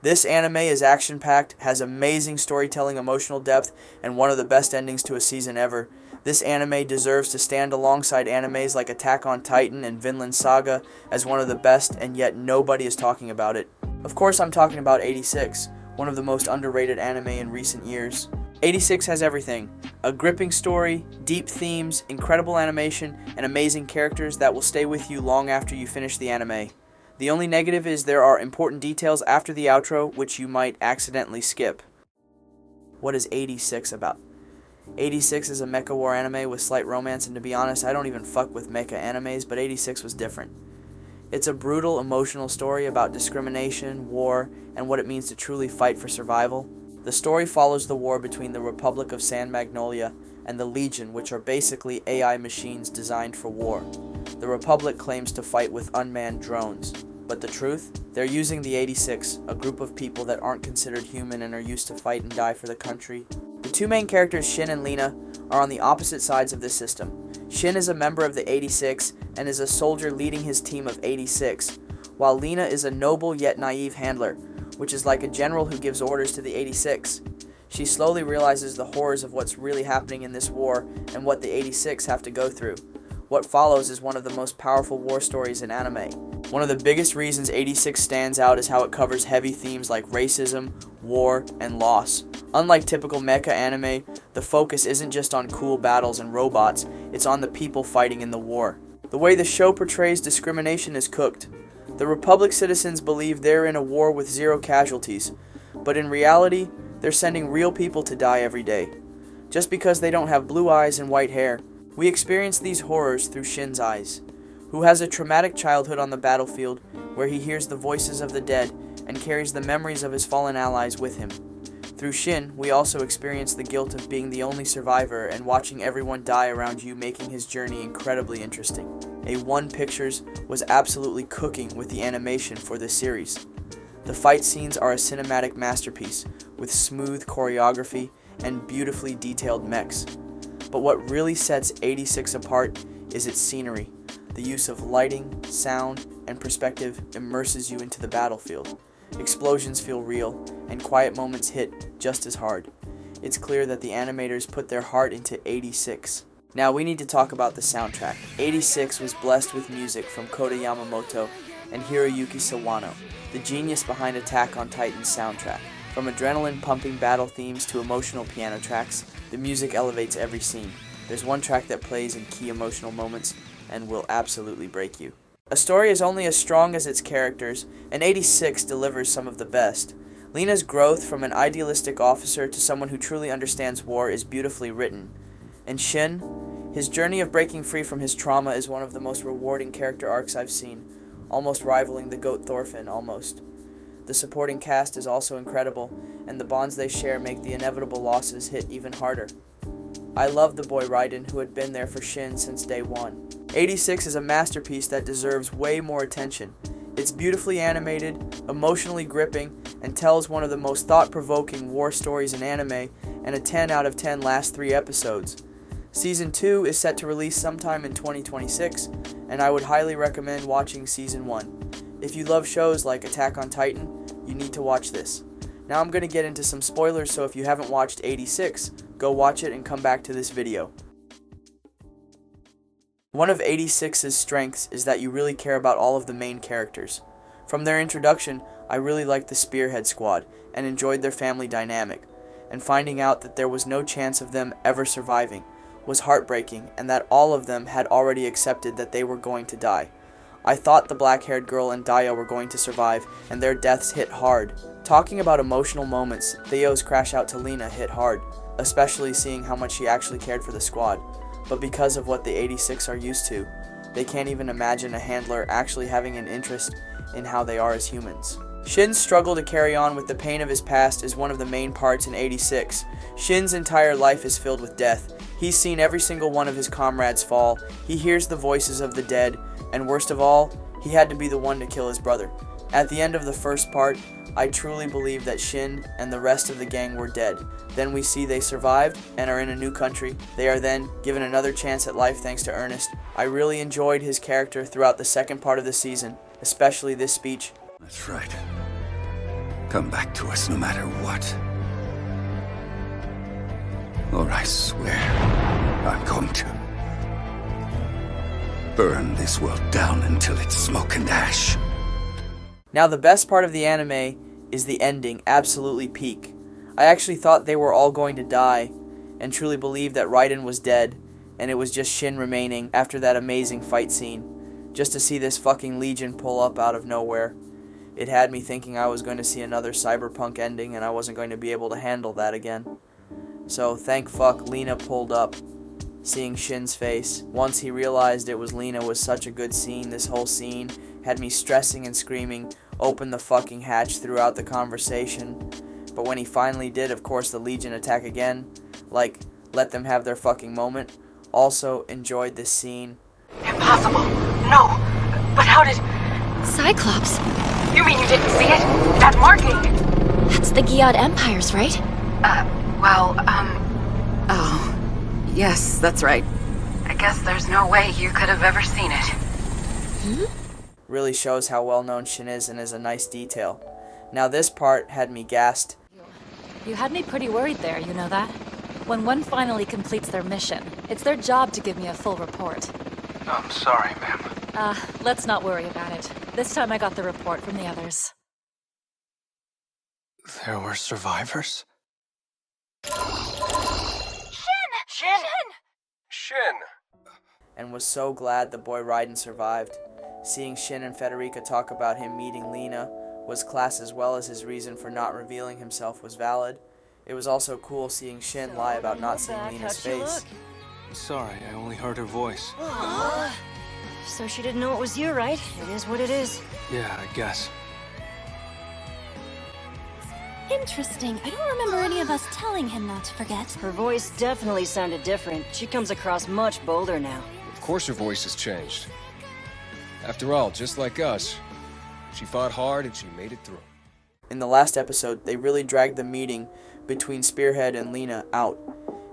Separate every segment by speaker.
Speaker 1: This anime is action-packed, has amazing storytelling, emotional depth, and one of the best endings to a season ever. This anime deserves to stand alongside animes like Attack on Titan and Vinland Saga as one of the best, and yet nobody is talking about it. Of course, I'm talking about 86, one of the most underrated anime in recent years. 86 has everything: a gripping story, deep themes, incredible animation, and amazing characters that will stay with you long after you finish the anime. The only negative is there are important details after the outro which you might accidentally skip. What is 86 about? 86 is a mecha war anime with slight romance, and to be honest, I don't even fuck with mecha animes, but 86 was different. It's a brutal, emotional story about discrimination, war, and what it means to truly fight for survival. The story follows the war between the Republic of San Magnolia and the Legion, which are basically AI machines designed for war. The Republic claims to fight with unmanned drones, but the truth? They're using the 86, a group of people that aren't considered human and are used to fight and die for the country. The two main characters, Shin and Lina, are on the opposite sides of this system. Shin is a member of the 86 and is a soldier leading his team of 86, while Lina is a noble yet naive handler, which is like a general who gives orders to the 86. She slowly realizes the horrors of what's really happening in this war and what the 86 have to go through. What follows is one of the most powerful war stories in anime. One of the biggest reasons 86 stands out is how it covers heavy themes like racism, war, and loss. Unlike typical mecha anime, the focus isn't just on cool battles and robots, it's on the people fighting in the war. The way the show portrays discrimination is cooked. The Republic citizens believe they're in a war with zero casualties, but in reality, they're sending real people to die every day. Just because they don't have blue eyes and white hair. We experience these horrors through Shin's eyes, who has a traumatic childhood on the battlefield where he hears the voices of the dead and carries the memories of his fallen allies with him. Through Shin, we also experience the guilt of being the only survivor and watching everyone die around you, making his journey incredibly interesting. A1 Pictures was absolutely cooking with the animation for this series. The fight scenes are a cinematic masterpiece with smooth choreography and beautifully detailed mechs. But what really sets 86 apart is its scenery. The use of lighting, sound, and perspective immerses you into the battlefield. Explosions feel real, and quiet moments hit just as hard. It's clear that the animators put their heart into 86. Now we need to talk about the soundtrack. 86 was blessed with music from Kota Yamamoto and Hiroyuki Sawano, the genius behind Attack on Titan's soundtrack. From adrenaline-pumping battle themes to emotional piano tracks, the music elevates every scene. There's one track that plays in key emotional moments and will absolutely break you. A story is only as strong as its characters, and 86 delivers some of the best. Lina's growth from an idealistic officer to someone who truly understands war is beautifully written. And Shin, his journey of breaking free from his trauma is one of the most rewarding character arcs I've seen, almost rivaling the GOAT Thorfinn, almost. The supporting cast is also incredible, and the bonds they share make the inevitable losses hit even harder. I love the boy Raiden, who had been there for Shin since day one. 86 is a masterpiece that deserves way more attention. It's beautifully animated, emotionally gripping, and tells one of the most thought-provoking war stories in anime, and a 10 out of 10 last 3 episodes. Season 2 is set to release sometime in 2026, and I would highly recommend watching Season 1. If you love shows like Attack on Titan, you need to watch this. Now I'm going to get into some spoilers, so if you haven't watched 86, go watch it and come back to this video. One of 86's strengths is that you really care about all of the main characters. From their introduction, I really liked the Spearhead Squad and enjoyed their family dynamic, and finding out that there was no chance of them ever surviving was heartbreaking, and that all of them had already accepted that they were going to die. I thought the black-haired girl and Daya were going to survive, and their deaths hit hard. Talking about emotional moments, Theo's crash out to Lina hit hard, especially seeing how much she actually cared for the squad. But because of what the 86 are used to, they can't even imagine a handler actually having an interest in how they are as humans. Shin's struggle to carry on with the pain of his past is one of the main parts in 86. Shin's entire life is filled with death. He's seen every single one of his comrades fall, he hears the voices of the dead, and worst of all, he had to be the one to kill his brother. At the end of the first part, I truly believe that Shin and the rest of the gang were dead. Then we see they survived and are in a new country. They are then given another chance at life thanks to Ernest. I really enjoyed his character throughout the second part of the season, especially this speech.
Speaker 2: That's right. come back to us no matter what. Or I swear, I'm going to burn this world down until it's smoke and ash.
Speaker 1: Now the best part of the anime is the ending, absolutely peak. I actually thought they were all going to die, and truly believed that Raiden was dead, and it was just Shin remaining after that amazing fight scene. Just to see this fucking Legion pull up out of nowhere. It had me thinking I was going to see another cyberpunk ending, and I wasn't going to be able to handle that again. So thank fuck Lena pulled up. Seeing Shin's face, once he realized it was Lena, was such a good scene. This whole scene had me stressing and screaming, open the fucking hatch throughout the conversation. But when he finally did, of course the Legion attack again. Like, let them have their fucking moment. Also enjoyed this scene.
Speaker 3: Impossible. No. But how did...
Speaker 4: Cyclops?
Speaker 3: You mean you didn't see it? That marking?
Speaker 4: That's the Giad Empires, right?
Speaker 3: Oh. Yes, that's right. I guess there's no way you could have ever seen it.
Speaker 1: Really shows how well known Shin is and is a nice detail. Now this part had me gassed.
Speaker 5: You had me pretty worried there, you know that? When one finally completes their mission, it's their job to give me a full report.
Speaker 6: I'm sorry, ma'am.
Speaker 5: Let's not worry about it. This time I got the report from the others.
Speaker 6: There were survivors? Shin!
Speaker 1: And was so glad the boy Raiden survived. Seeing Shin and Federica talk about him meeting Lena was class, as well as his reason for not revealing himself was valid. It was also cool seeing Shin lie about not seeing Lena's face.
Speaker 6: Sorry, I only heard her voice.
Speaker 7: So she didn't know it was you, right? It is what it is.
Speaker 6: Yeah, I guess.
Speaker 8: Interesting. I don't remember any of us telling him not to forget.
Speaker 7: Her voice definitely sounded different. She comes across much bolder now.
Speaker 9: Of course her voice has changed. After all, just like us, she fought hard and she made it through.
Speaker 1: In the last episode, they really dragged the meeting between Spearhead and Lena out.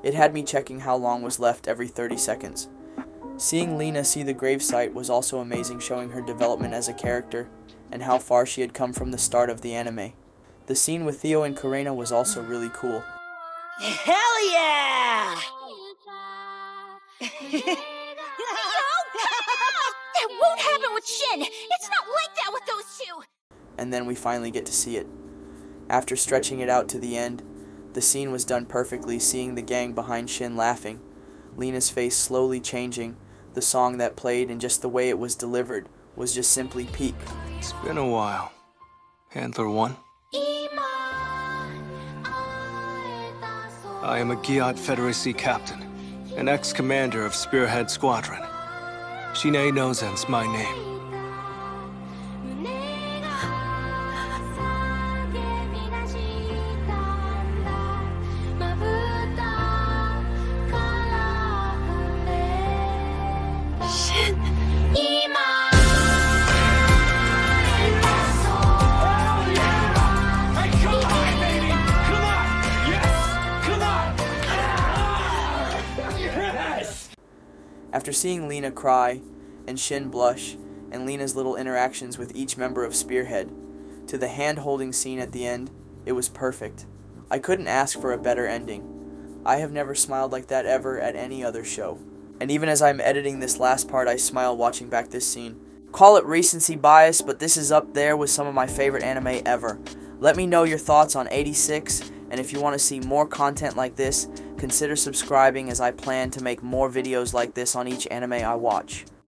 Speaker 1: It had me checking how long was left every 30 seconds. Seeing Lena see the gravesite was also amazing, showing her development as a character and how far she had come from the start of the anime. The scene with Theo and Karina was also really cool.
Speaker 7: Hell yeah!
Speaker 8: That won't happen with Shin! It's not like that with those two!
Speaker 1: And then we finally get to see it. After stretching it out to the end, the scene was done perfectly, seeing the gang behind Shin laughing, Lena's face slowly changing, the song that played, and just the way it was delivered was just simply peak.
Speaker 6: It's been a while. Handler 1. I am a Giad Federacy captain, an ex-commander of Spearhead Squadron. Shine Nozen's my name.
Speaker 1: After seeing Lena cry, and Shin blush, and Lena's little interactions with each member of Spearhead, to the hand-holding scene at the end, it was perfect. I couldn't ask for a better ending. I have never smiled like that ever at any other show. And even as I'm editing this last part, I smile watching back this scene. Call it recency bias, but this is up there with some of my favorite anime ever. Let me know your thoughts on 86, and if you want to see more content like this, consider subscribing, as I plan to make more videos like this on each anime I watch.